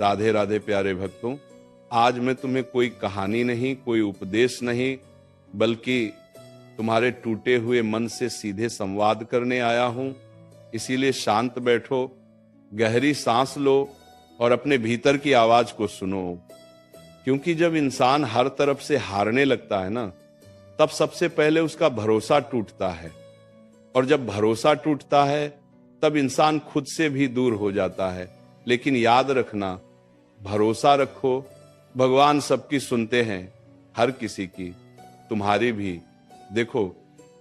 राधे राधे प्यारे भक्तों, आज मैं तुम्हें कोई कहानी नहीं, कोई उपदेश नहीं, बल्कि तुम्हारे टूटे हुए मन से सीधे संवाद करने आया हूं। इसीलिए शांत बैठो, गहरी सांस लो और अपने भीतर की आवाज को सुनो। क्योंकि जब इंसान हर तरफ से हारने लगता है ना, तब सबसे पहले उसका भरोसा टूटता है, और जब भरोसा टूटता है तब इंसान खुद से भी दूर हो जाता है। लेकिन याद रखना, भरोसा रखो, भगवान सबकी सुनते हैं, हर किसी की, तुम्हारी भी। देखो,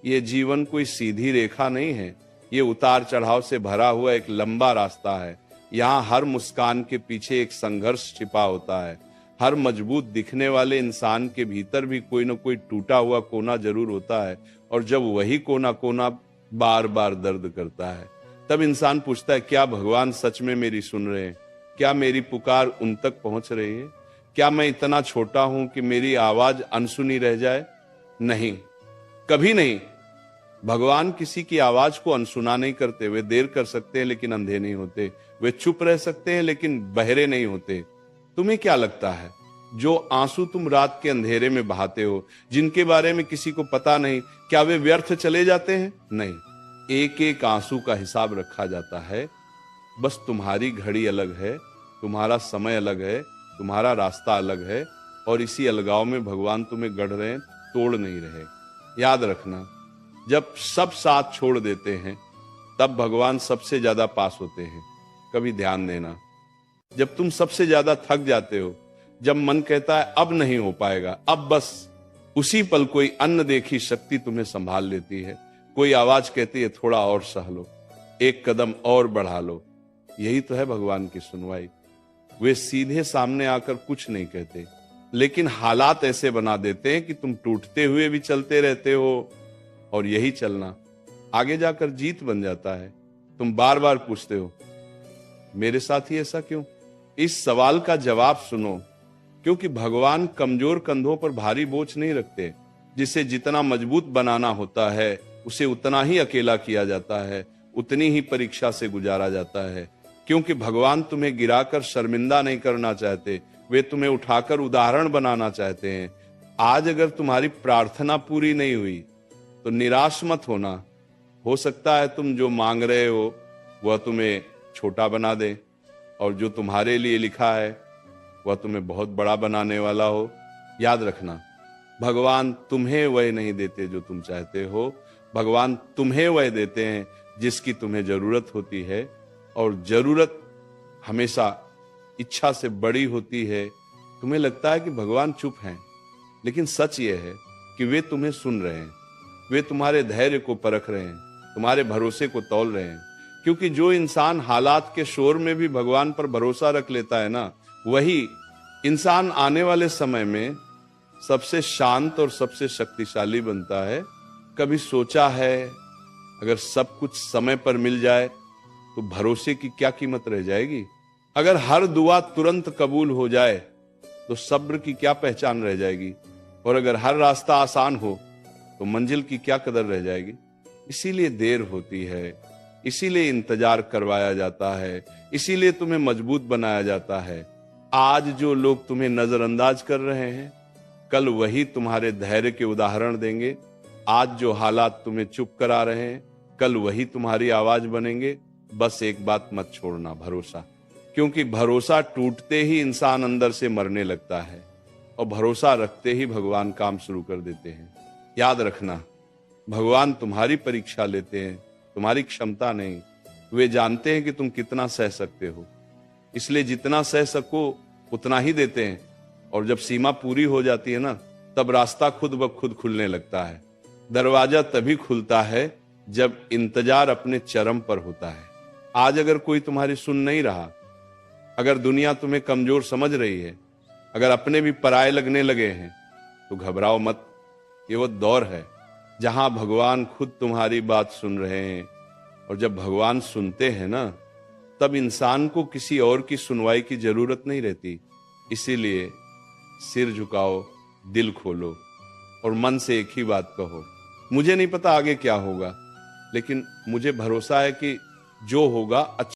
ये जीवन कोई सीधी रेखा नहीं है, ये उतार चढ़ाव से भरा हुआ एक लंबा रास्ता है। यहाँ हर मुस्कान के पीछे एक संघर्ष छिपा होता है। हर मजबूत दिखने वाले इंसान के भीतर भी कोई ना कोई टूटा हुआ कोना जरूर होता है, और जब वही कोना कोना बार बार दर्द करता है, तब इंसान पूछता है, क्या भगवान सच में मेरी सुन रहे हैं? क्या मेरी पुकार उन तक पहुंच रही है? क्या मैं इतना छोटा हूं कि मेरी आवाज अनसुनी रह जाए? नहीं, कभी नहीं। भगवान किसी की आवाज को अनसुना नहीं करते। वे देर कर सकते हैं लेकिन अंधे नहीं होते। वे चुप रह सकते हैं लेकिन बहरे नहीं होते। तुम्हें क्या लगता है, जो आंसू तुम रात के अंधेरे में बहाते हो, जिनके बारे में किसी को पता नहीं, क्या वे व्यर्थ चले जाते हैं? नहीं, एक एक आंसू का हिसाब रखा जाता है। बस तुम्हारी घड़ी अलग है, तुम्हारा समय अलग है, तुम्हारा रास्ता अलग है, और इसी अलगाव में भगवान तुम्हें गढ़ रहे हैं, तोड़ नहीं रहे। याद रखना, जब सब साथ छोड़ देते हैं तब भगवान सबसे ज्यादा पास होते हैं। कभी ध्यान देना, जब तुम सबसे ज्यादा थक जाते हो, जब मन कहता है अब नहीं हो पाएगा, अब बस, उसी पल कोई अन्न देखी शक्ति तुम्हें संभाल लेती है। कोई आवाज कहती है, थोड़ा और सह लो, एक कदम और बढ़ा लो। यही तो है भगवान की सुनवाई। वे सीधे सामने आकर कुछ नहीं कहते, लेकिन हालात ऐसे बना देते हैं कि तुम टूटते हुए भी चलते रहते हो, और यही चलना आगे जाकर जीत बन जाता है। तुम बार बार पूछते हो, मेरे साथ ही ऐसा क्यों? इस सवाल का जवाब सुनो, क्योंकि भगवान कमजोर कंधों पर भारी बोझ नहीं रखते। जिसे जितना मजबूत बनाना होता है, उसे उतना ही अकेला किया जाता है, उतनी ही परीक्षा से गुजारा जाता है। क्योंकि भगवान तुम्हें गिराकर शर्मिंदा नहीं करना चाहते, वे तुम्हें उठाकर उदाहरण बनाना चाहते हैं। आज अगर तुम्हारी प्रार्थना पूरी नहीं हुई तो निराश मत होना। हो सकता है तुम जो मांग रहे हो वह तुम्हें छोटा बना दे, और जो तुम्हारे लिए लिखा है वह तुम्हें बहुत बड़ा बनाने वाला हो। याद रखना, भगवान तुम्हें वह नहीं देते जो तुम चाहते हो, भगवान तुम्हें वह देते हैं जिसकी तुम्हें जरूरत होती है। और जरूरत हमेशा इच्छा से बड़ी होती है। तुम्हें लगता है कि भगवान चुप हैं, लेकिन सच यह है कि वे तुम्हें सुन रहे हैं। वे तुम्हारे धैर्य को परख रहे हैं, तुम्हारे भरोसे को तौल रहे हैं। क्योंकि जो इंसान हालात के शोर में भी भगवान पर भरोसा रख लेता है ना, वही इंसान आने वाले समय में सबसे शांत और सबसे शक्तिशाली बनता है। कभी सोचा है, अगर सब कुछ समय पर मिल जाए तो भरोसे की क्या कीमत रह जाएगी? अगर हर दुआ तुरंत कबूल हो जाए तो सब्र की क्या पहचान रह जाएगी? और अगर हर रास्ता आसान हो तो मंजिल की क्या कदर रह जाएगी? इसीलिए देर होती है, इसीलिए इंतजार करवाया जाता है, इसीलिए तुम्हें मजबूत बनाया जाता है। आज जो लोग तुम्हें नजरअंदाज कर रहे हैं, कल वही तुम्हारे धैर्य के उदाहरण देंगे। आज जो हालात तुम्हें चुप करा रहे हैं, कल वही तुम्हारी आवाज बनेंगे। बस एक बात मत छोड़ना, भरोसा। क्योंकि भरोसा टूटते ही इंसान अंदर से मरने लगता है, और भरोसा रखते ही भगवान काम शुरू कर देते हैं। याद रखना, भगवान तुम्हारी परीक्षा लेते हैं, तुम्हारी क्षमता नहीं। वे जानते हैं कि तुम कितना सह सकते हो, इसलिए जितना सह सको उतना ही देते हैं। और जब सीमा पूरी हो जाती है ना, तब रास्ता खुद ब खुद खुलने लगता है। दरवाजा तभी खुलता है जब इंतजार अपने चरम पर होता है। आज अगर कोई तुम्हारी सुन नहीं रहा, अगर दुनिया तुम्हें कमजोर समझ रही है, अगर अपने भी पराये लगने लगे हैं, तो घबराओ मत। ये वो दौर है जहां भगवान खुद तुम्हारी बात सुन रहे हैं। और जब भगवान सुनते हैं ना, तब इंसान को किसी और की सुनवाई की जरूरत नहीं रहती। इसीलिए सिर झुकाओ, दिल खोलो, और मन से एक ही बात कहो, मुझे नहीं पता आगे क्या होगा, लेकिन मुझे भरोसा है कि जो होगा अच्छा